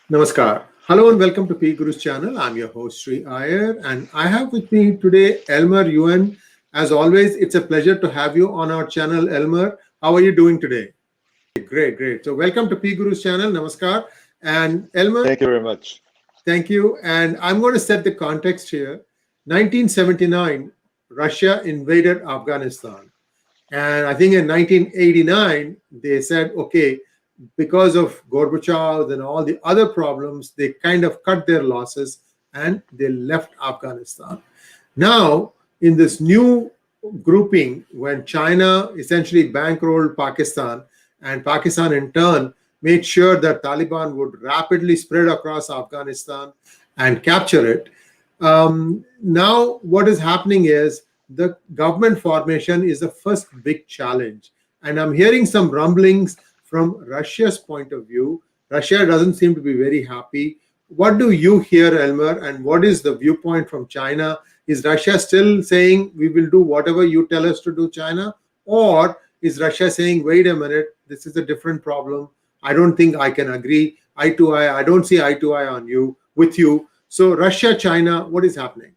Namaskar. Hello and welcome to PGurus channel. I'm your host Sri Iyer and I have with me today Elmer Yuen. As always, it's a pleasure to have you on our channel, Elmer. How are you doing today? Great, great. So welcome to PGurus channel. Namaskar. And Elmer, Thank you very much. thank you. And I'm going to set the context here. 1979, Russia invaded Afghanistan. And I think in 1989, they said, okay, because of Gorbachev and all the other problems, they kind of cut their losses and they left Afghanistan. Now, in this new grouping, when China essentially bankrolled Pakistan, and Pakistan in turn made sure that Taliban would rapidly spread across Afghanistan and capture it. Now, what is happening is the government formation is the first big challenge. And I'm hearing some rumblings from Russia's point of view. Russia doesn't seem to be very happy. What do you hear, Elmer? And what is the viewpoint from China? Is Russia still saying we will do whatever you tell us to do, China? Or is Russia saying, wait a minute, this is a different problem. I don't think I can agree eye to eye. I don't see eye to eye on you with you. So Russia, China, what is happening?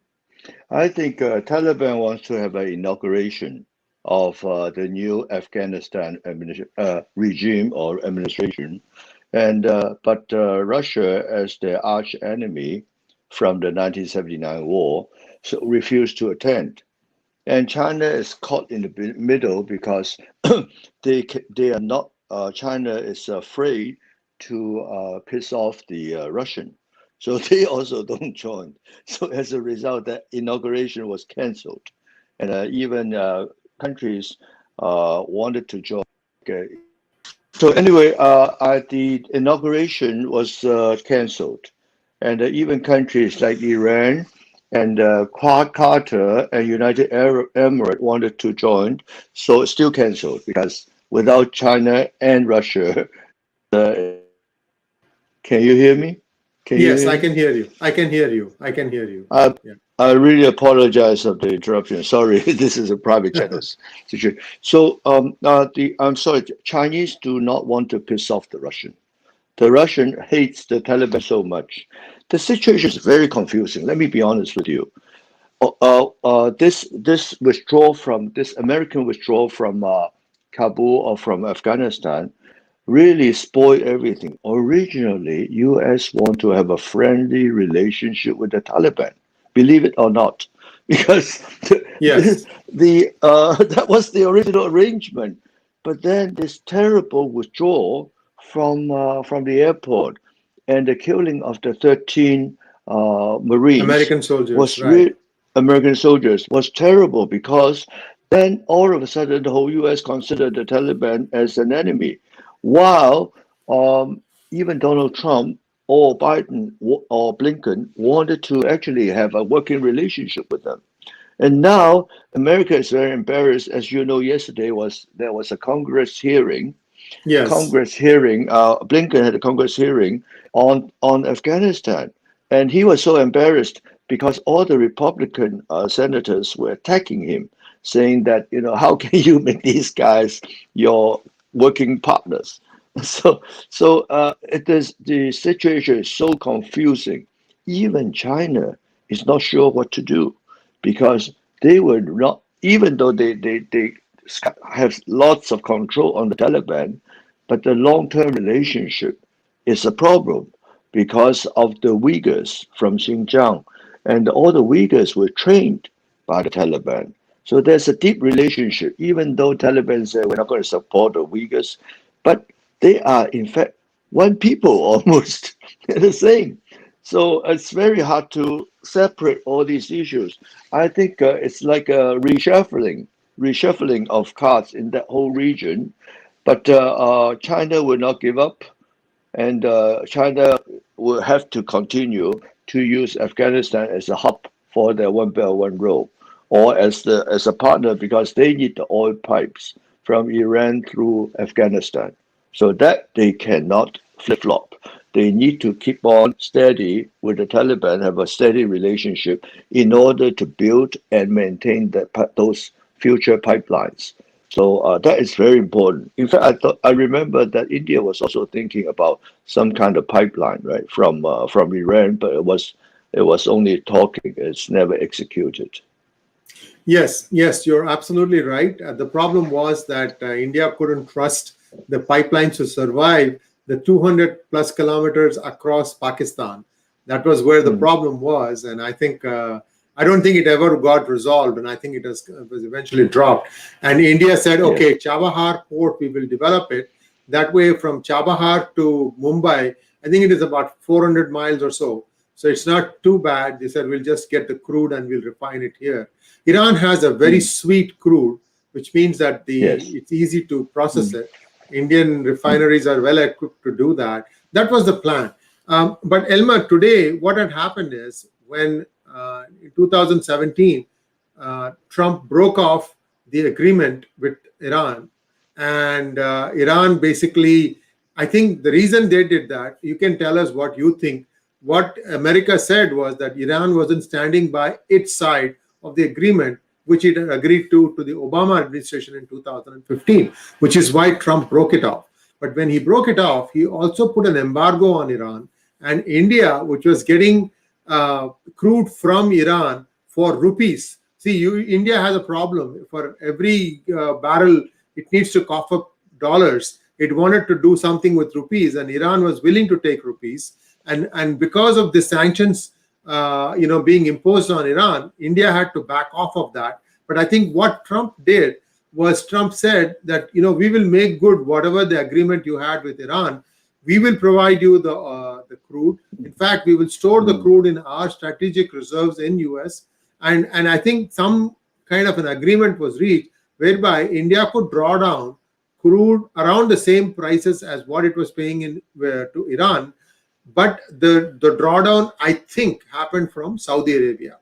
I think Taliban wants to have an inauguration of the new Afghanistan regime or administration, and Russia, as their arch enemy from the 1979 war, so refused to attend. And China is caught in the middle because they are not. China is afraid to piss off the Russian. So they also don't join. So as a result, the inauguration was cancelled, and even countries wanted to join. Okay. So anyway, the inauguration was cancelled, and even countries like Iran and Qatar and United Arab Emirates wanted to join, so it's still cancelled because without China and Russia, uh, can you hear me? Can you Yes, hear I me? can hear you. I can hear you. I can hear you. I, Yeah. I really apologize of the interruption. Sorry, this is a private channel situation. So, I'm sorry. Chinese do not want to piss off the Russian. The Russian hates the Taliban so much. The situation is very confusing. Let me be honest with you. This American withdrawal from Kabul or from Afghanistan really spoiled everything. Originally, U.S. want to have a friendly relationship with the Taliban, believe it or not, because Yes. that was the original arrangement. But then this terrible withdrawal from the airport and the killing of the 13 Marines American soldiers, was right. real American soldiers was terrible because then all of a sudden the whole U.S. considered the Taliban as an enemy, while even Donald Trump or Biden or Blinken wanted to actually have a working relationship with them. And now America is very embarrassed. As you know, yesterday there was a Yes. Congress hearing. Blinken had a Congress hearing on Afghanistan, and he was so embarrassed because all the Republican senators were attacking him, saying that how can you make these guys your working partners? The situation is so confusing. Even China is not sure what to do because they were not, even though they have lots of control on the Taliban, but the long-term relationship is a problem because of the Uyghurs from Xinjiang. And all the Uyghurs were trained by the Taliban. So there's a deep relationship, even though Taliban say we're not going to support the Uyghurs, but they are in fact one people almost. They're the same. So it's very hard to separate all these issues. I think it's like a reshuffling of cards in that whole region. But China will not give up, and China will have to continue to use Afghanistan as a hub for their One Belt One Road, or as a partner because they need the oil pipes from Iran through Afghanistan. So that they cannot flip flop. They need to keep on steady with the Taliban, have a steady relationship in order to build and maintain those future pipelines. So that is very important. In fact, I remember that India was also thinking about some kind of pipeline, right, from Iran, but it was only talking. It's never executed. Yes, yes, you're absolutely right. The problem was that India couldn't trust the pipelines to survive the 200 plus kilometers across Pakistan. That was where the Mm, problem was. And I don't think it ever got resolved. And I think was eventually dropped. And India said, yes. okay, Chabahar port, we will develop it. That way, from Chabahar to Mumbai, I think it is about 400 miles or so. So it's not too bad. They said, we'll just get the crude and we'll refine it here. Iran has a very Mm, sweet crude, which means that yes. it's easy to process Mm, it. Indian mm, refineries are well equipped to do that. That was the plan. But Elmer, today, what had happened is when in 2017, Trump broke off the agreement with Iran, and Iran basically, I think the reason they did that, you can tell us what you think. What America said was that Iran wasn't standing by its side of the agreement which it had agreed to the Obama administration in 2015, which is why Trump broke it off. But when he broke it off, he also put an embargo on Iran, and India, which was getting crude from Iran for rupees. See, India has a problem. For every barrel it needs to cough up dollars, it wanted to do something with rupees, and Iran was willing to take rupees. And because of the sanctions being imposed on Iran, India had to back off of that. But I think what Trump did was Trump said that, we will make good whatever the agreement you had with Iran. We will provide you the crude. In fact, we will store the mm, crude in our strategic reserves in US. And I think some kind of an agreement was reached whereby India could draw down crude around the same prices as what it was paying to Iran, but the drawdown, I think, happened from Saudi Arabia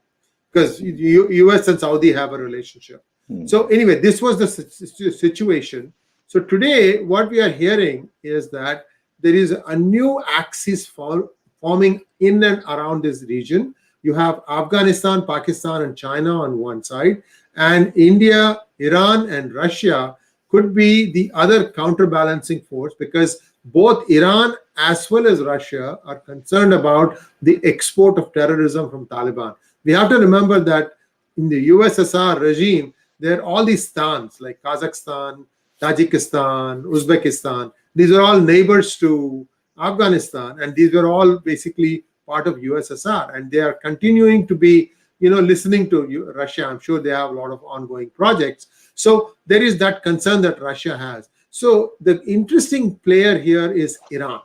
because US and Saudi have a relationship. mm. So anyway, this was the situation. So today, what we are hearing is that there is a new axis forming in and around this region. You have Afghanistan, Pakistan, and China on one side, and India, Iran, and Russia could be the other counterbalancing force, because both Iran as well as Russia are concerned about the export of terrorism from Taliban. We have to remember that in the USSR regime, there are all these stans like Kazakhstan, Tajikistan, Uzbekistan. These are all neighbors to Afghanistan, and these were all basically part of USSR, and they are continuing to be, listening to Russia. I'm sure they have a lot of ongoing projects. So there is that concern that Russia has. So the interesting player here is Iran,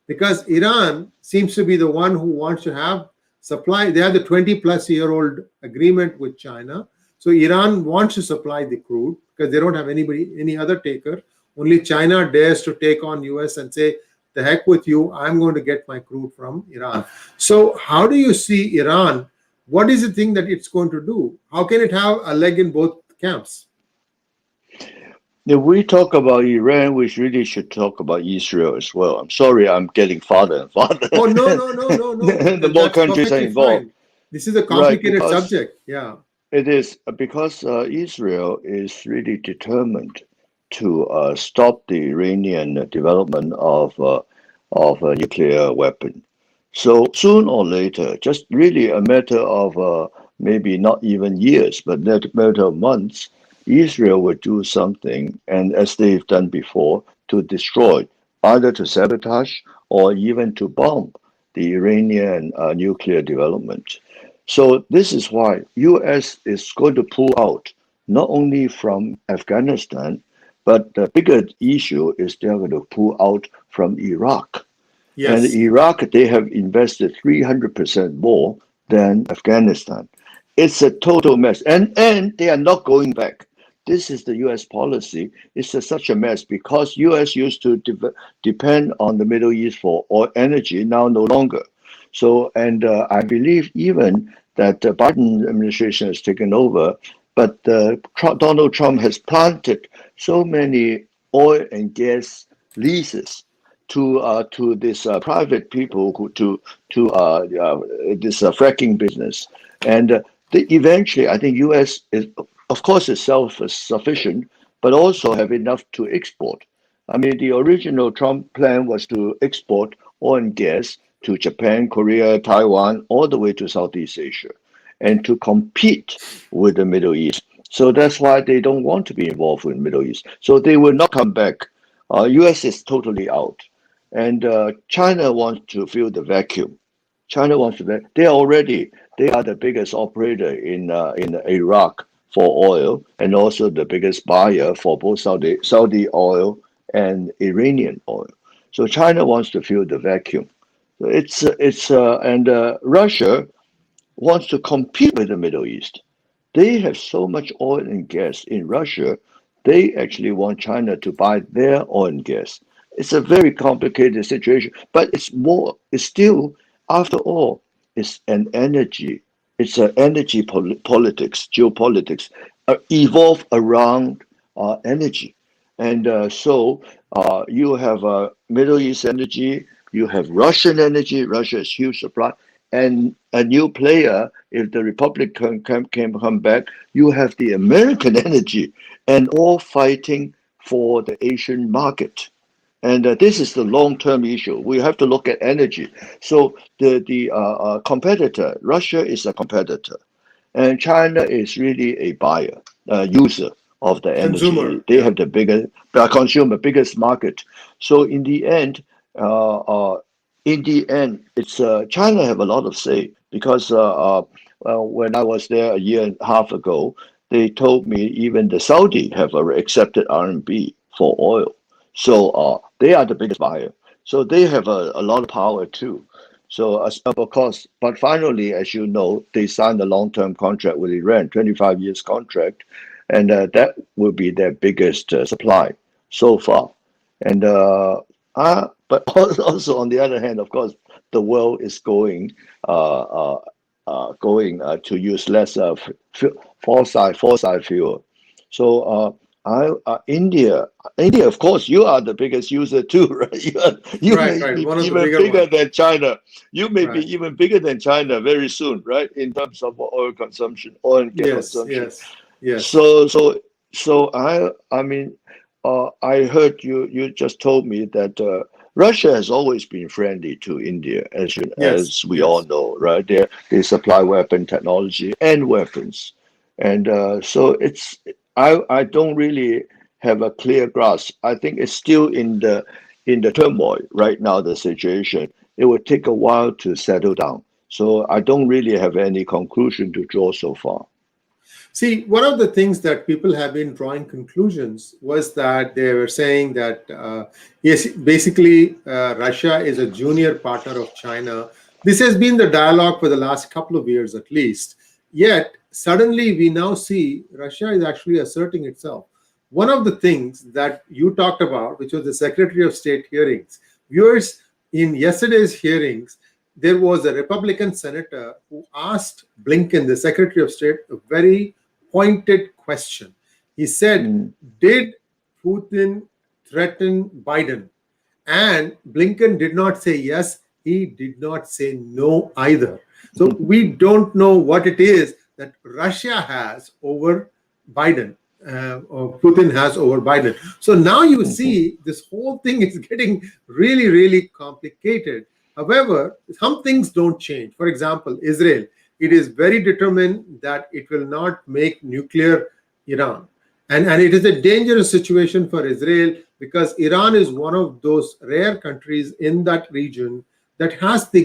because Iran seems to be the one who wants to have supply. They have the 20-plus-year-old agreement with China. So Iran wants to supply the crude because they don't have any other taker. Only China dares to take on US and say, the heck with you, I'm going to get my crude from Iran. So how do you see Iran? What is the thing that it's going to do? How can it have a leg in both camps? If we talk about Iran, we really should talk about Israel as well. I'm sorry, I'm getting farther and farther. Oh, no. The more That's countries are perfectly involved, fine. This is a right? complicated subject. Yeah. It is because Israel is really determined to stop the Iranian development of a nuclear weapon. So soon or later, just really a matter of maybe not even years, but a matter of months, Israel would do something, and as they've done before, to destroy, either to sabotage or even to bomb the Iranian nuclear development. So this is why U.S. is going to pull out not only from Afghanistan, but the bigger issue is they're going to pull out from Iraq. And Yes. Iraq, they have invested 300% more than Afghanistan. It's a total mess. And they are not going back. This is the U.S. policy. It's such a mess because U.S. used to depend on the Middle East for oil energy, now no longer. So, and I believe even that the Biden administration has taken over, but Donald Trump has planted so many oil and gas leases to this private people to this fracking business, and eventually I think U.S. is, of course, is self-sufficient, but also have enough to export. I mean, the original Trump plan was to export oil and gas to Japan, Korea, Taiwan, all the way to Southeast Asia, and to compete with the Middle East. So that's why they don't want to be involved with the Middle East. So they will not come back. US is totally out. And China wants to fill the vacuum. China wants to. They are the biggest operator in Iraq for oil, and also the biggest buyer for both Saudi oil and Iranian oil. So China wants to fill the vacuum. And Russia wants to compete with the Middle East. They have so much oil and gas in Russia. They actually want China to buy their oil and gas. It's a very complicated situation, but it's still, after all, it's an energy. It's an energy politics, geopolitics, evolve around energy. And so you have Middle East energy, you have Russian energy. Russia is huge supply. And a new player, if the Republic can come back, you have the American energy, and all fighting for the Asian market. And this is the long-term issue. We have to look at energy. So the competitor, Russia is a competitor, and China is really a buyer, user of the energy. Consumer. They have the biggest market. So in the end, it's China have a lot of say, because when I was there a year and a half ago, they told me even the Saudi have accepted RMB for oil. So they are the biggest buyer. So they have a lot of power too. So of course, but finally, as you know, they signed a long-term contract with Iran, 25 years contract, and that will be their biggest supply so far. And but also on the other hand, of course, the world is going to use less fossil fuel. So India, of course, you are the biggest user too, right? You Right, may right. be One of the even bigger bigger ones. than China. You may be Right. even bigger than China very soon, right? In terms of oil consumption, oil and gas Yes, consumption. yes. So I mean, I heard you just told me that Russia has always been friendly to India, Yes, as we all yes. know, right? They supply weapon technology and weapons, and so I don't really have a clear grasp. I think it's still in the turmoil right now. The situation, it will take a while to settle down. So I don't really have any conclusion to draw so far. See, one of the things that people have been drawing conclusions was that they were saying that, yes, basically, Russia is a junior partner of China. This has been the dialogue for the last couple of years at least. Yet, suddenly, we now see Russia is actually asserting itself. One of the things that you talked about, which was the Secretary of State hearings, viewers, in yesterday's hearings, there was a Republican senator who asked Blinken, the Secretary of State, a very pointed question. He said, did Putin threaten Biden? And Blinken did not say yes. He did not say no either. So we don't know what it is that Russia has over Biden, or Putin has over Biden. So now you see this whole thing is getting really, really complicated. However, some things don't change. For example, Israel, it is very determined that it will not make nuclear Iran. And it is a dangerous situation for Israel, because Iran is one of those rare countries in that region that has a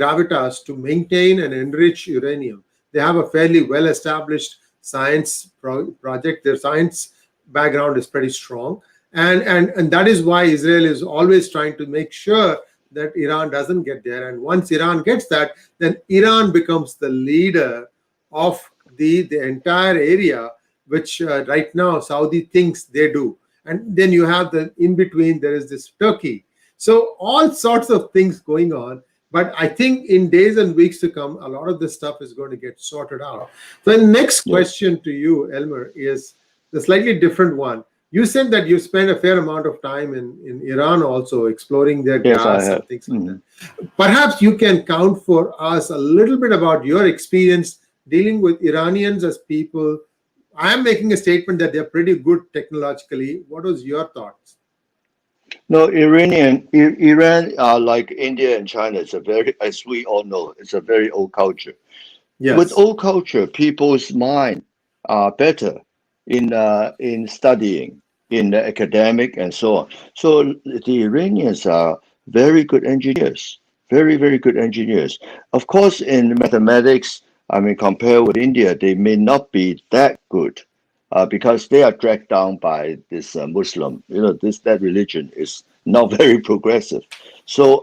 gravitas to maintain and enrich uranium. They have a fairly well-established science project. Their science background is pretty strong. And that is why Israel is always trying to make sure that Iran doesn't get there. And once Iran gets that, then Iran becomes the leader of the entire area, which right now Saudi thinks they do. And then you have in between, there is this Turkey. So all sorts of things going on. But I think in days and weeks to come, a lot of this stuff is going to get sorted out. So the next question to you, Elmer, is the slightly different one. You said that you spent a fair amount of time in Iran also exploring their gas and things like that. Perhaps you can count for us a little bit about your experience dealing with Iranians as people, I am making a statement that they're pretty good technologically. What was your thoughts? No, Iran, like India and China, it's a very, as we all know, it's a very old culture. With Yes. old culture, people's mind are better in studying, in the academic and so on. So the Iranians are very good engineers, very, very good engineers. Of course, in mathematics, I mean, compared with India, they may not be that good because they are dragged down by this Muslim. You know, that religion is not very progressive. So,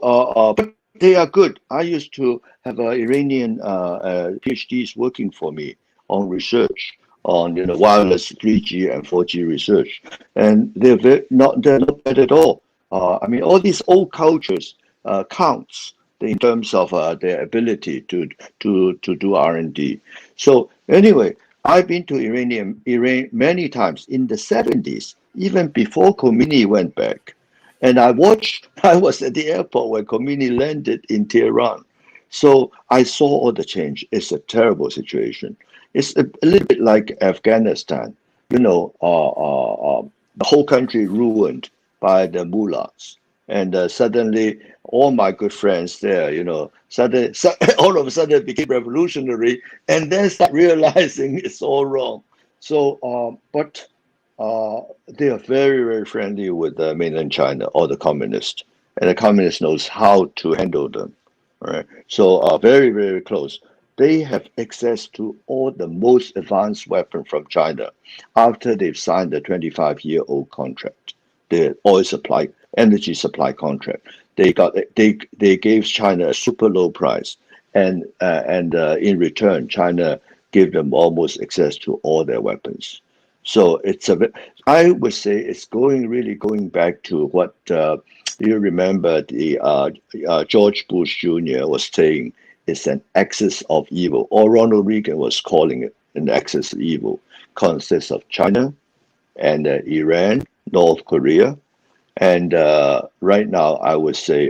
but they are good. I used to have Iranian PhDs working for me on research on wireless 3G and 4G research, and they're not bad at all. I mean, all these old cultures counts in terms of their ability to do R&D. So anyway, I've been to Iran many times in the 70s, even before Khomeini went back. And I was at the airport when Khomeini landed in Tehran. So I saw all the change. It's a terrible situation. It's a little bit like Afghanistan, the whole country ruined by the mullahs. And suddenly, all my good friends there, suddenly, all of a sudden it became revolutionary, and then start realizing it's all wrong. So, but they are very, very friendly with mainland China or the communists, and the communists knows how to handle them. Right? So, very, very close. They have access to all the most advanced weapon from China after they've signed the 25-year-old contract, the energy supply contract. They gave China a super low price, and in return, China gave them almost access to all their weapons. So I would say it's really going back to what you remember the George Bush Jr. was saying is an axis of evil, or Ronald Reagan was calling it an axis of evil, consists of China and Iran, North Korea, and right now I would say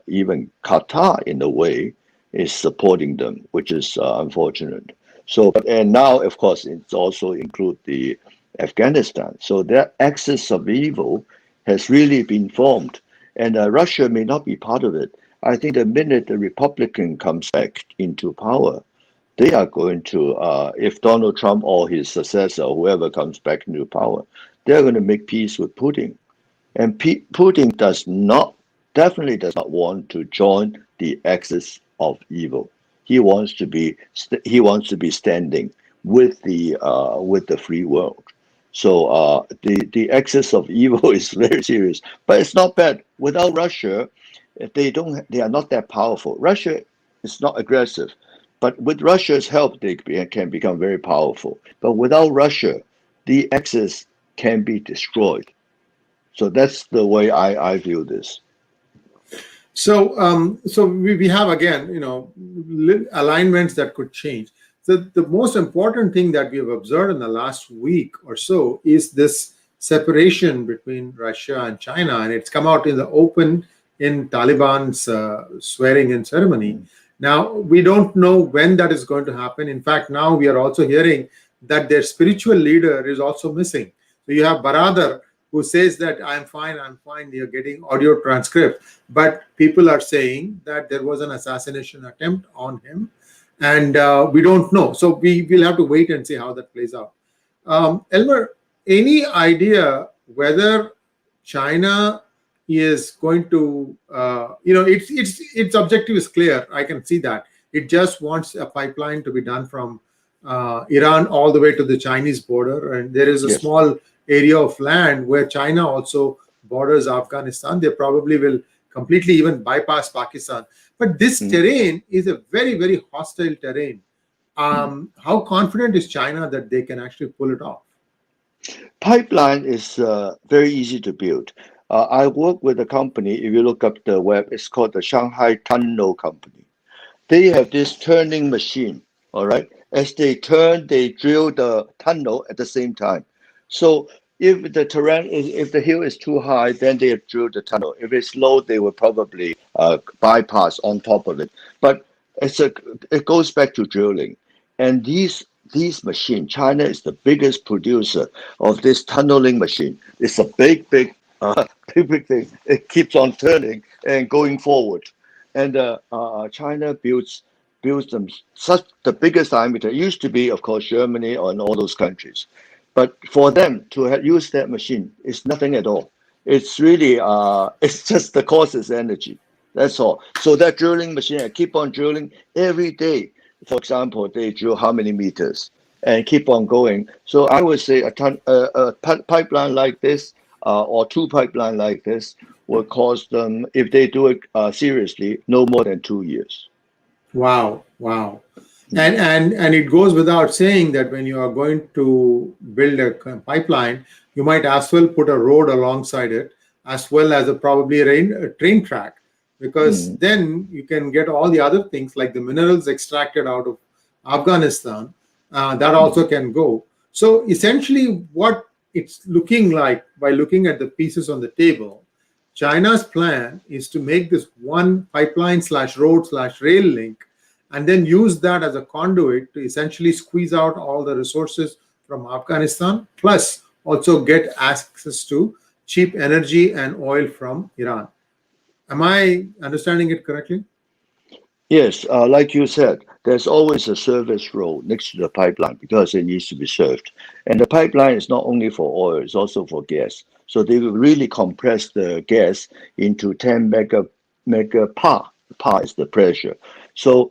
even Qatar in a way is supporting them, which is unfortunate. So, and now of course it's also include the Afghanistan. So that axis of evil has really been formed, and Russia may not be part of it. I think the minute the Republican comes back into power, they are going to, if Donald Trump or his successor, or whoever comes back into power, they're going to make peace with Putin. And Putin definitely does not want to join the axis of evil. He wants to be standing with the free world. So the axis of evil is very serious, but it's not bad. Without Russia, they are not that powerful. Russia is not aggressive, but with Russia's help, they can become very powerful. But without Russia, the axis can be destroyed. So that's the way I view this. So, so we have again, alignments that could change. So the most important thing that we have observed in the last week or so is this separation between Russia and China, and it's come out in the open in Taliban's swearing-in ceremony. Now, we don't know when that is going to happen. In fact, now we are also hearing that their spiritual leader is also missing. So you have Baradar, who says that I'm fine, you're getting audio transcript. But people are saying that there was an assassination attempt on him, and we don't know. So we will have to wait and see how that plays out. Elmer, any idea whether China is going to, its objective is clear. I can see that. It just wants a pipeline to be done from Iran all the way to the Chinese border. And there is a small area of land where China also borders Afghanistan. They probably will completely even bypass Pakistan. But this terrain is a very, very hostile terrain. How confident is China that they can actually pull it off? Pipeline is very easy to build. I work with a company, if you look up the web, it's called the Shanghai Tunnel Company. They have this turning machine, all right? As they turn, they drill the tunnel at the same time. So if the hill is too high, then they drill the tunnel. If it's low, they will probably bypass on top of it. But it goes back to drilling. And these machines, China is the biggest producer of this tunneling machine. It's a big, big, big thing. It keeps on turning and going forward. And China builds them such the biggest diameter. It used to be, of course, Germany and all those countries. But for them to use that machine is nothing at all. It's really, it's just the cost is energy. That's all. So that drilling machine, I keep on drilling every day. For example, they drill how many meters and keep on going. So I would say a pipeline like this or two pipeline like this will cost them, if they do it seriously, no more than 2 years. Wow, wow. And it goes without saying that when you are going to build a pipeline, you might as well put a road alongside it, as well as probably a train track, because then you can get all the other things like the minerals extracted out of Afghanistan. That also can go. So essentially what it's looking like by looking at the pieces on the table, China's plan is to make this one pipeline / road / rail link, and then use that as a conduit to essentially squeeze out all the resources from Afghanistan, plus also get access to cheap energy and oil from Iran. Am I understanding it correctly? Yes, like you said, there's always a service road next to the pipeline because it needs to be served. And the pipeline is not only for oil, it's also for gas. So they will really compress the gas into 10 megapar. Par is the pressure. So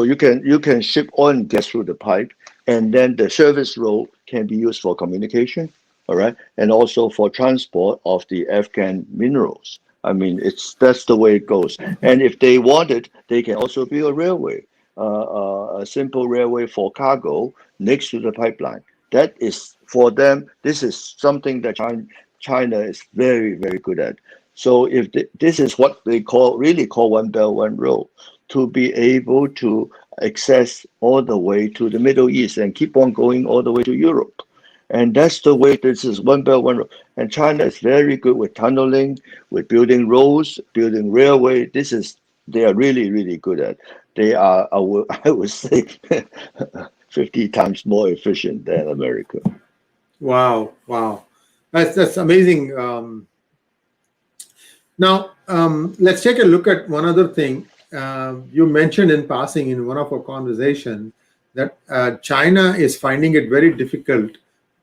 you can ship oil and gas through the pipe, and then the service road can be used for communication, all right, and also for transport of the Afghan minerals. I mean, that's the way it goes. And if they want it, they can also build a railway, a simple railway for cargo next to the pipeline. That is for them. This is something that China is very, very good at. So if this is what they really call one belt, one road, to be able to access all the way to the Middle East and keep on going all the way to Europe. And that's the way this is one belt, one road. And China is very good with tunneling, with building roads, building railway. They are really, really good at. They are, I would say, 50 times more efficient than America. Wow, wow. That's amazing. Now, let's take a look at one other thing. You mentioned in passing in one of our conversations that China is finding it very difficult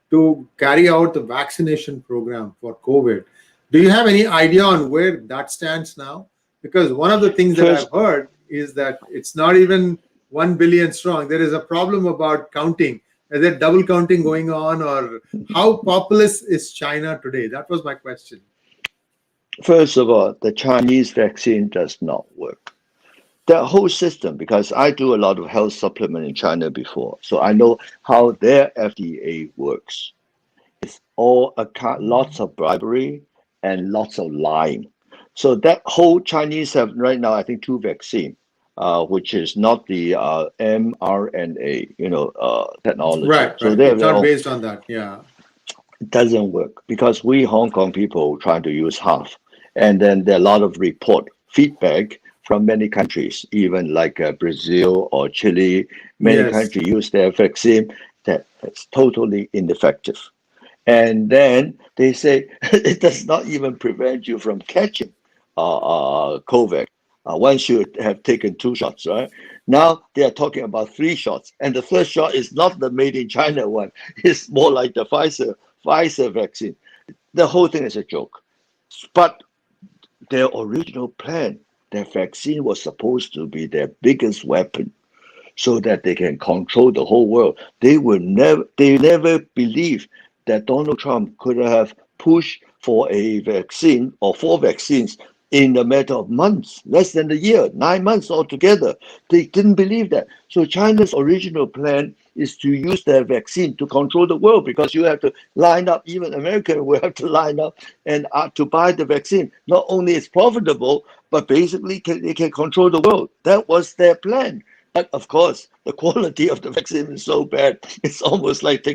to carry out the vaccination program for COVID. Do you have any idea on where that stands now? Because one of the things that I've heard is that it's not even 1 billion strong. There is a problem about counting. Is there double counting going on, or how populous is China today? That was my question. First of all, the Chinese vaccine does not work. The whole system, because I do a lot of health supplement in China before, so I know how their FDA works. It's all lots of bribery and lots of lying. So that whole Chinese have right now, I think, 2 vaccines, which is not the mRNA, technology. Right. So it's not based on that. Yeah. It doesn't work because we Hong Kong people trying to use half, and then there are a lot of feedback from many countries, even like Brazil or Chile. Many countries use their vaccine that is totally ineffective. And then they say it does not even prevent you from catching COVID once you have taken 2 shots, right? Now they are talking about 3 shots, and the third shot is not the made in China one. It's more like the Pfizer vaccine. The whole thing is a joke. But their original plan, their vaccine was supposed to be their biggest weapon, so that they can control the whole world. They never believed that Donald Trump could have pushed for a vaccine or 4 vaccines in a matter of months, less than a year, 9 months altogether. They didn't believe that. So China's original plan is to use their vaccine to control the world, because you have to line up, even America will have to line up and to buy the vaccine. Not only it's profitable, but basically they can control the world. That was their plan. But of course, the quality of the vaccine is so bad, it's almost like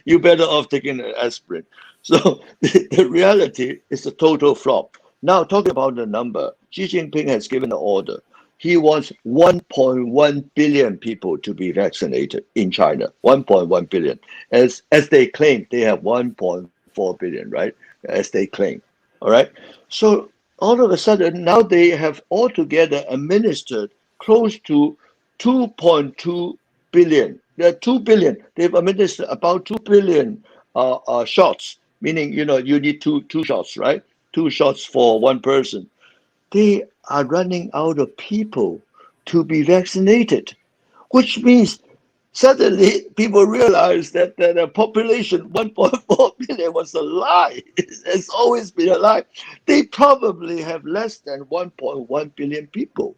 you're better off taking an aspirin. So the reality is a total flop. Now, talking about the number, Xi Jinping has given an order he wants 1.1 billion people to be vaccinated in China. 1.1 billion, as they claim, they have 1.4 billion, right? As they claim, all right. So all of a sudden now they have altogether administered close to 2.2 billion. They're 2 billion. They've administered about 2 billion shots, meaning you need two shots, right? 2 shots for one person. They are running out of people to be vaccinated, which means suddenly people realize that the population 1.4 billion was a lie. It's always been a lie. They probably have less than 1.1 billion people.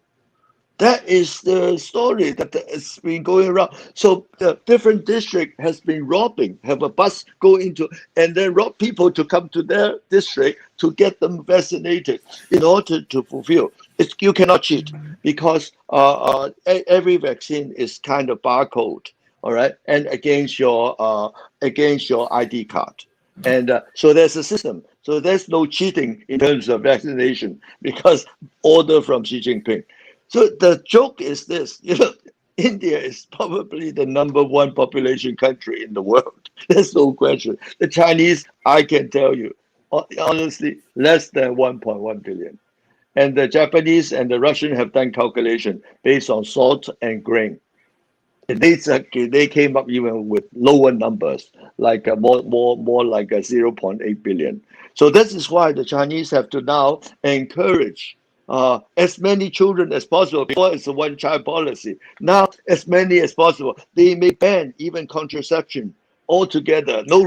That is the story that has been going around. So the different district has been robbing, have a bus go into, and then rob people to come to their district to get them vaccinated in order to fulfill. You cannot cheat because every vaccine is kind of barcode, all right, and against your ID card. And so there's a system. So there's no cheating in terms of vaccination because order from Xi Jinping. So the joke is this, India is probably the #1 population country in the world. There's no question. The Chinese, I can tell you, honestly, less than 1.1 billion. And the Japanese and the Russian have done calculation based on salt and grain. They came up even with lower numbers, like more like a 0.8 billion. So this is why the Chinese have to now encourage as many children as possible. Before it's a one-child policy. Now, as many as possible. They may ban even contraception altogether. No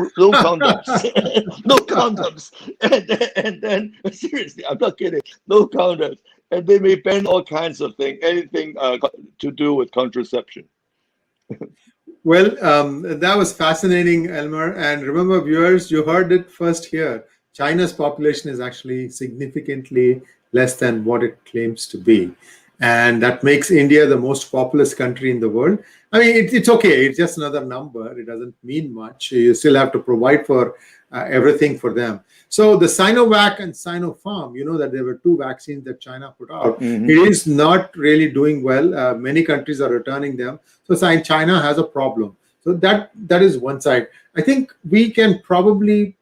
condoms. No condoms. And then seriously, I'm not kidding. No condoms. And they may ban all kinds of things, anything to do with contraception. Well, that was fascinating, Elmer. And remember, viewers, you heard it first here. China's population is actually significantly less than what it claims to be. And that makes India the most populous country in the world. I mean, it's okay. It's just another number. It doesn't mean much. You still have to provide for everything for them. So the Sinovac and Sinopharm, you know that there were 2 vaccines that China put out. Mhm. It is not really doing well. Many countries are returning them. So China has a problem. So that is one side. I think we can probably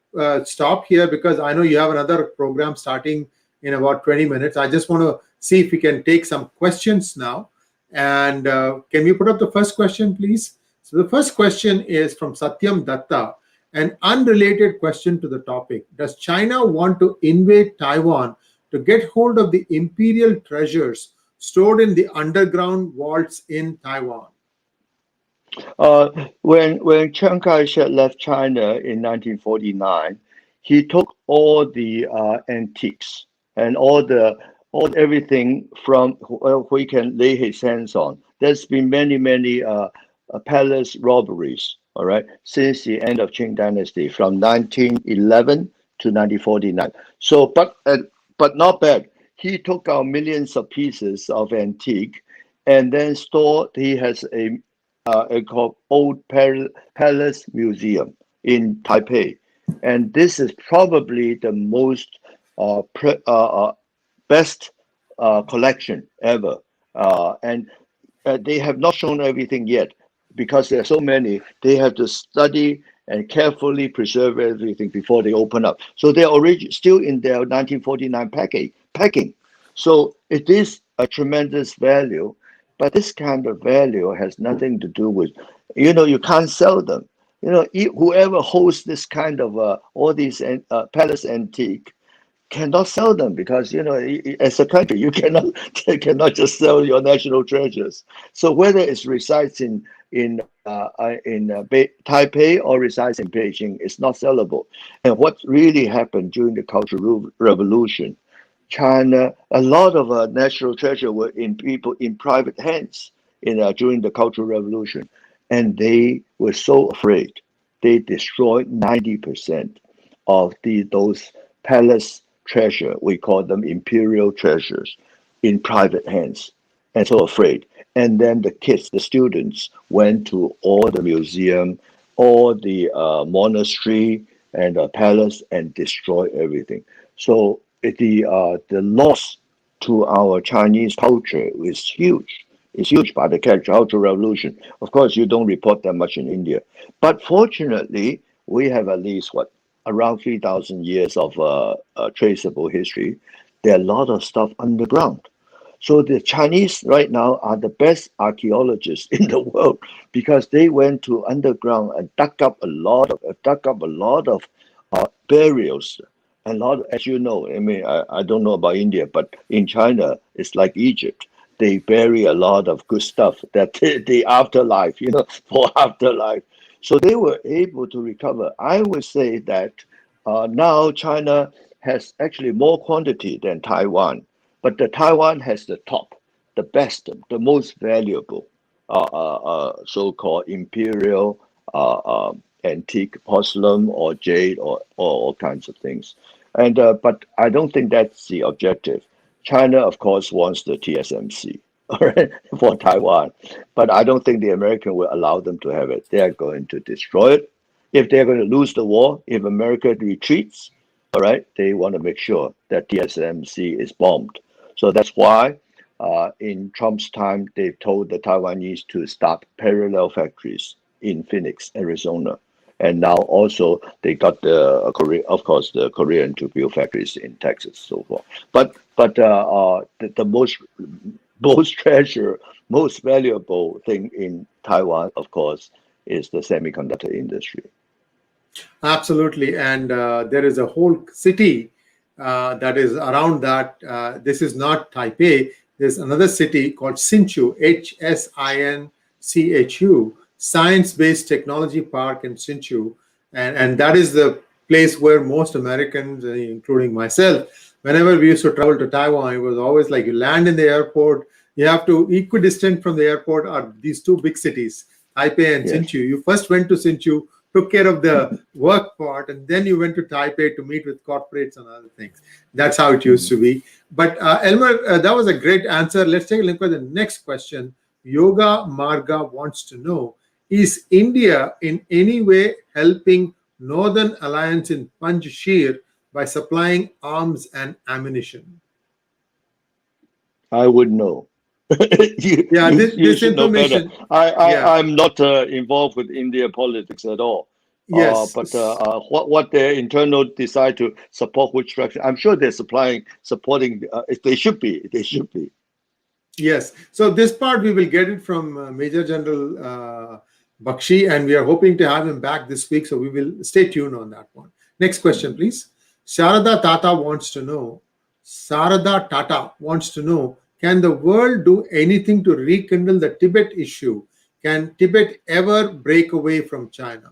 stop here because I know you have another program starting in about 20 minutes. I just want to see if we can take some questions now. And can we put up the first question, please? So the first question is from Satyam Datta, an unrelated question to the topic. Does China want to invade Taiwan to get hold of the imperial treasures stored in the underground vaults in Taiwan? When Chiang Kai-shek left China in 1949, he took all the antiques and all everything from where he can lay his hands on. There's been many palace robberies, all right, since the end of Qing Dynasty from 1911 to 1949. So, but not bad. He took out millions of pieces of antique, and then stored. He has a called Old Palace Museum in Taipei, and this is probably the most best collection ever. And they have not shown everything yet because there are so many. They have to study and carefully preserve everything before they open up. So they're already still in their 1949 packing. So it is a tremendous value, but this kind of value has nothing to do with, you can't sell them. Whoever holds this kind of all these palace antique cannot sell them because as a country you cannot just sell your national treasures. So whether it resides in Taipei or resides in Beijing, it's not sellable. And what really happened during the Cultural Revolution, China, a lot of national treasure were in private hands during the Cultural Revolution, and they were so afraid they destroyed 90% of those palace treasure. We call them imperial treasures in private hands, and so afraid. And then the students went to all the museum, all the monastery and the palace and destroyed everything. So the loss to our Chinese culture is huge. It's huge by the Cultural Revolution. Of course, you don't report that much in India. But fortunately, we have at least, around 3,000 years of traceable history. There are a lot of stuff underground. So the Chinese right now are the best archaeologists in the world because they went to underground and dug up a lot of burials. And a lot, as you know, I mean, I don't know about India, but in China, it's like Egypt. They bury a lot of good stuff that the afterlife, for afterlife. So they were able to recover. I would say that now China has actually more quantity than Taiwan, but the Taiwan has the top, the best, the most valuable, so-called imperial antique porcelain or jade or all kinds of things. And but I don't think that's the objective. China, of course, wants the TSMC, all right, for Taiwan, but I don't think the American will allow them to have it. They are going to destroy it. If they're going to lose the war, if America retreats, all right, they want to make sure that TSMC is bombed. So that's why in Trump's time, they told the Taiwanese to start parallel factories in Phoenix, Arizona. And now also they got the Korean to build factories in Texas, so forth. But the most treasure, most valuable thing in Taiwan, of course, is the semiconductor industry. Absolutely. And there is a whole city that is around that. This is not Taipei. There's another city called Hsinchu, Hsinchu, Science-Based Technology Park in Hsinchu. And that is the place where most Americans, including myself, whenever we used to travel to Taiwan, it was always like you land in the airport, you have to, equidistant from the airport are these two big cities, Taipei and Hsinchu. You first went to Hsinchu, took care of the work part, and then you went to Taipei to meet with corporates and other things. That's how it used to be. But Elmer, that was a great answer. Let's take a look at the next question. Yoga Marga wants to know, is India in any way helping Northern Alliance in Panjshir by supplying arms and ammunition? I would know. you, Yeah, you, this, you this should know better. information. Yeah. I'm not involved with India politics at all. Yes. But what their internal decide to support which direction, I'm sure they're supporting. They should be. They should be. Yes. So this part we will get it from Major General Bakshi, and we are hoping to have him back this week. So we will stay tuned on that one. Next question, please. Sharada Tata wants to know. Sarada Tata wants to know, can the world do anything to rekindle the Tibet issue? Can Tibet ever break away from China?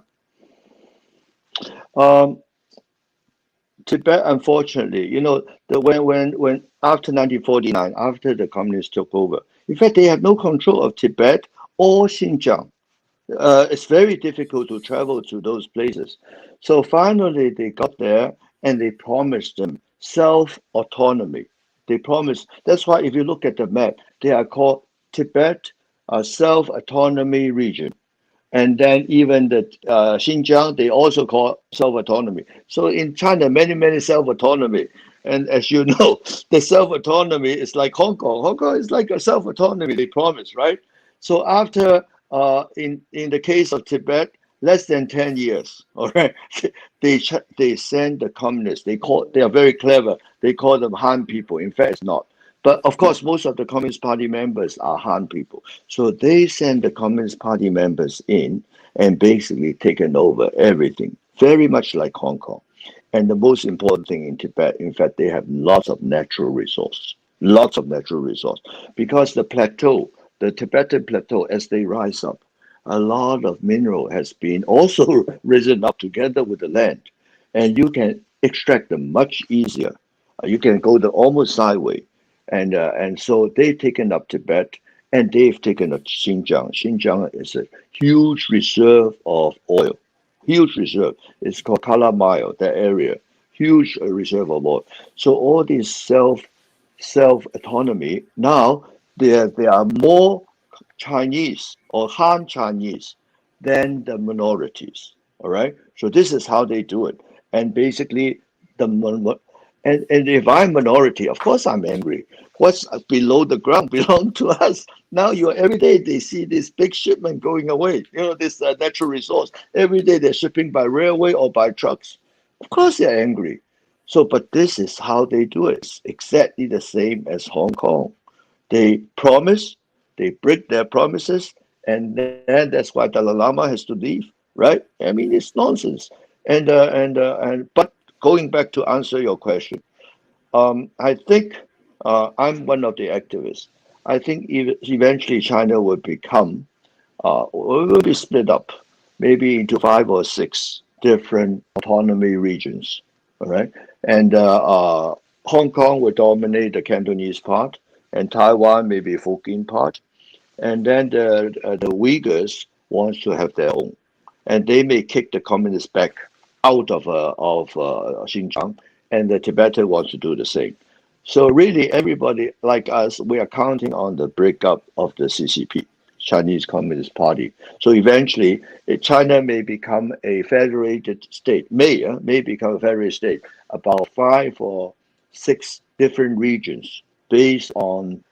Tibet, unfortunately, when after 1949, after the communists took over, in fact, they have no control of Tibet or Xinjiang. It's very difficult to travel to those places. So finally, they got there and they promised them self-autonomy. They promised. That's why if you look at the map, they are called Tibet Self-Autonomy Region. And then even the Xinjiang, they also call self-autonomy. So in China, many self-autonomy. And as you know, the self-autonomy is like Hong Kong. Hong Kong is like a self-autonomy they promised, right? So after, in the case of Tibet, less than 10 years, all right, they send the communists. They are very clever. They call them Han people. In fact, it's not. But of course, most of the Communist Party members are Han people. So they send the Communist Party members in and basically taken over everything, very much like Hong Kong. And the most important thing in Tibet, in fact, they have lots of natural resource, because the plateau, the Tibetan plateau, as they rise up, a lot of mineral has been also risen up together with the land, and you can extract them much easier. You can go almost sideways. And so they've taken up Tibet and they've taken up Xinjiang. Xinjiang is a huge reserve of oil, huge reserve. It's called Kalamayo, that area, huge reserve of oil. So all these self-autonomy, now there are more Chinese or Han Chinese than the minorities, all right? So this is how they do it. And basically, And if I'm minority, of course I'm angry. What's below the ground belong to us. Now every day they see this big shipment going away. This natural resource. Every day they're shipping by railway or by trucks. Of course they're angry. So, but this is how they do it. It's exactly the same as Hong Kong. They promise, they break their promises, and then that's why Dalai Lama has to leave, right? I mean, it's nonsense. But going back to answer your question, I think I'm one of the activists. I think eventually China will become, will be split up, maybe into 5 or 6 different autonomy regions. All right, and Hong Kong will dominate the Cantonese part, and Taiwan maybe Hokkien part, and then the Uyghurs wants to have their own, and they may kick the communists back out of Xinjiang, and the Tibetan wants to do the same. So really, everybody like us, we are counting on the breakup of the CCP, Chinese Communist Party. So eventually, China may become a federated state, may become a federated state, about 5 or 6 different regions based on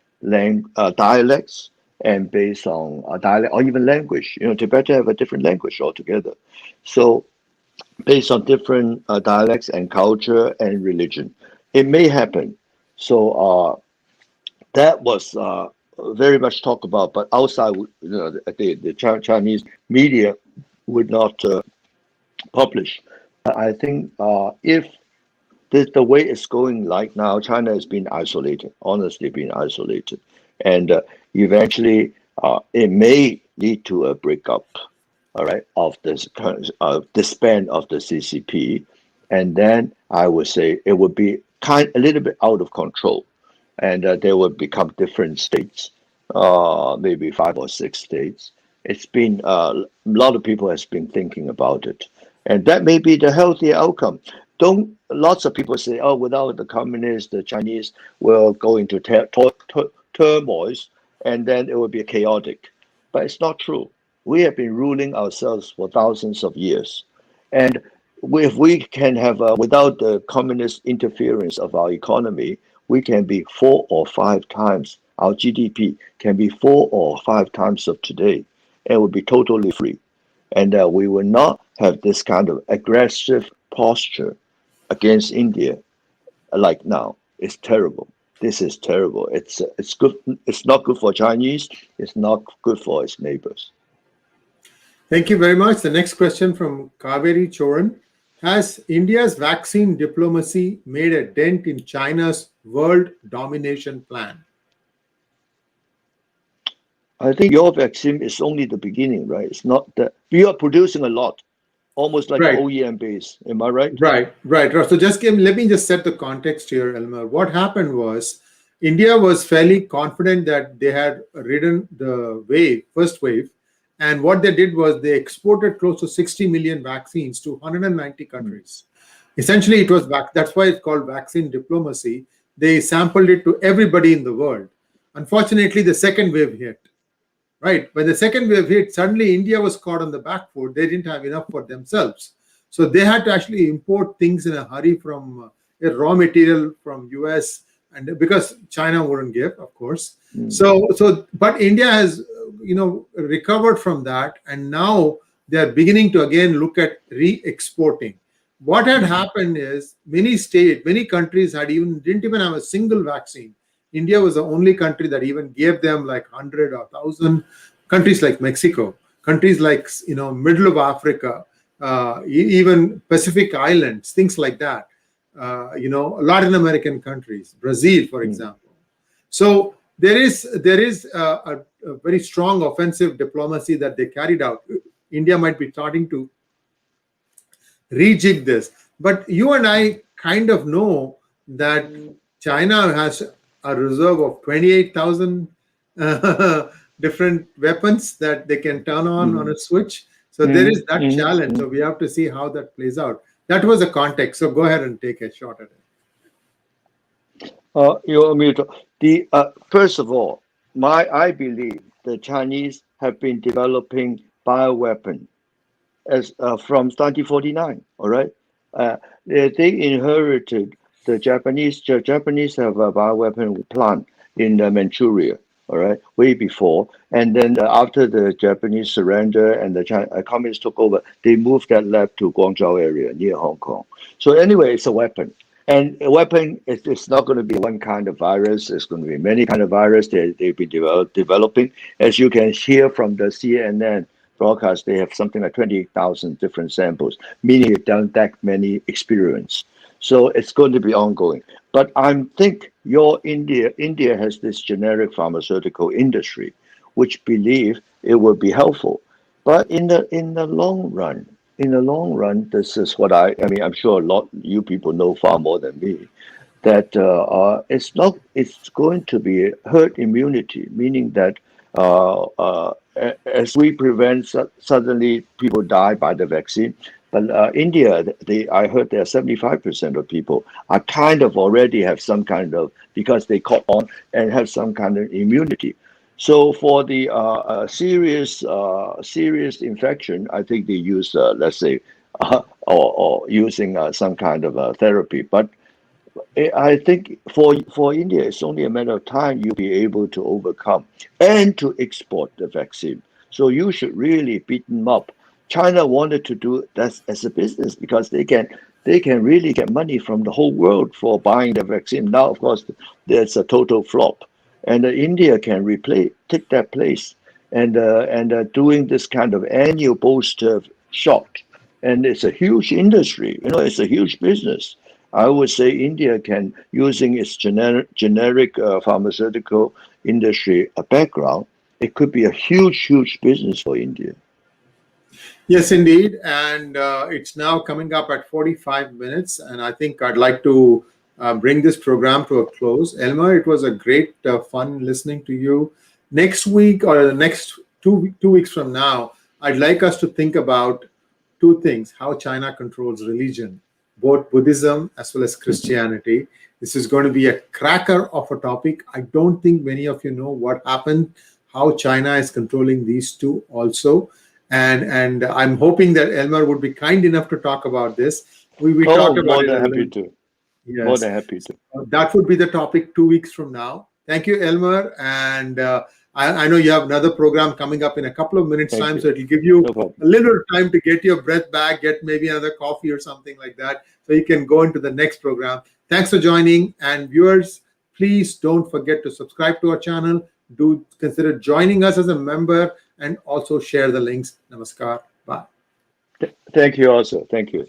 dialects and based on dialect or even language. Tibetan have a different language altogether. So based on different dialects and culture and religion, it may happen. So that was very much talked about, but outside, the Chinese media would not publish. I think if the way it's going like now, China has been isolated, honestly been isolated, and eventually it may lead to a breakup, all right, of this disband of the CCP, and then I would say it would be a little bit out of control, and they would become different states, maybe 5 or 6 states. It's been a lot of people has been thinking about it, and that may be the healthy outcome. Lots of people say, oh, without the communists, the Chinese will go into turmoil, and then it will be chaotic. But it's not true. We have been ruling ourselves for thousands of years, and if we can have, without the communist interference of our economy, we can be 4 or 5 times, our GDP can be 4 or 5 times of today, and will be totally free. And we will not have this kind of aggressive posture against India like now. It's terrible. This is terrible. It's good. It's not good for Chinese. It's not good for its neighbors. Thank you very much. The next question from Kaveri Choran. Has India's vaccine diplomacy made a dent in China's world domination plan? I think your vaccine is only the beginning, right? It's not that we are producing a lot, almost like Right. an OEM base. Am I right? Right. So let me just set the context here, Elmer. What happened was India was fairly confident that they had ridden the first wave. And what they did was they exported close to 60 million vaccines to 190 countries. Essentially, it was that's why it's called vaccine diplomacy. They sampled it to everybody in the world. Unfortunately, the second wave hit. Right. When the second wave hit, suddenly India was caught on the back foot. They didn't have enough for themselves. So they had to actually import things in a hurry from raw material from US, and because China wouldn't give, of course. But India has recovered from that, and now they are beginning to again look at re-exporting. What had happened is many countries didn't even have a single vaccine. India was the only country that even gave them like 100 or 1,000. Countries like Mexico, countries like middle of Africa, even Pacific Islands, things like that. Latin American countries, Brazil, for example. So there is a very strong offensive diplomacy that they carried out. India might be starting to rejig this, but you and I kind of know that China has a reserve of 28,000 different weapons that they can turn on a switch. So there is that challenge. So we have to see how that plays out. That was the context. So go ahead and take a shot at it. First of all, I believe the Chinese have been developing bioweapon from 1949. All right, they inherited the Japanese have a bioweapon plant in Manchuria, all right, way before. And then after the Japanese surrender and the communists took over, they moved that lab to Guangzhou area near Hong Kong. So anyway, it's a weapon. And a weapon, it's not going to be one kind of virus. It's going to be many kind of virus they'll be developing. As you can hear from the CNN broadcast, they have something like 20,000 different samples, meaning it doesn't that many experiments. So it's going to be ongoing. But I think India has this generic pharmaceutical industry, which believe it will be helpful. But in the long run, this is what I mean. I'm sure a lot you people know far more than me. That it's going to be herd immunity, meaning that as we prevent suddenly people die by the vaccine. But India, I heard there are 75% of people are kind of already have some kind of, because they caught on and have some kind of immunity. So for the serious infection, I think they use, let's say, or using some kind of therapy. But I think for India, it's only a matter of time you'll be able to overcome and to export the vaccine. So you should really beat them up. China wanted to do that as a business because they can really get money from the whole world for buying the vaccine. Now, of course, there's a total flop, and India can take that place, and doing this kind of annual booster shot, and it's a huge industry. It's a huge business. I would say India can, using its generic pharmaceutical industry background, it could be a huge business for India. Yes, indeed. And it's now coming up at 45 minutes. And I think I'd like to bring this program to a close. Elmer, it was a great fun listening to you. Next week or the next two weeks from now, I'd like us to think about two things: how China controls religion, both Buddhism as well as Christianity. This is going to be a cracker of a topic. I don't think many of you know what happened, how China is controlling these two also. And I'm hoping that Elmer would be kind enough to talk about this. We talked about more it. Than happy to. Yes. More than happy to. That would be the topic 2 weeks from now. Thank you, Elmer. And I know you have another program coming up in a couple of minutes' time, so it'll give you a little time to get your breath back, get maybe another coffee or something like that, so you can go into the next program. Thanks for joining. And viewers, please don't forget to subscribe to our channel. Do consider joining us as a member and also share the links. Namaskar. Bye. Thank you also. Thank you.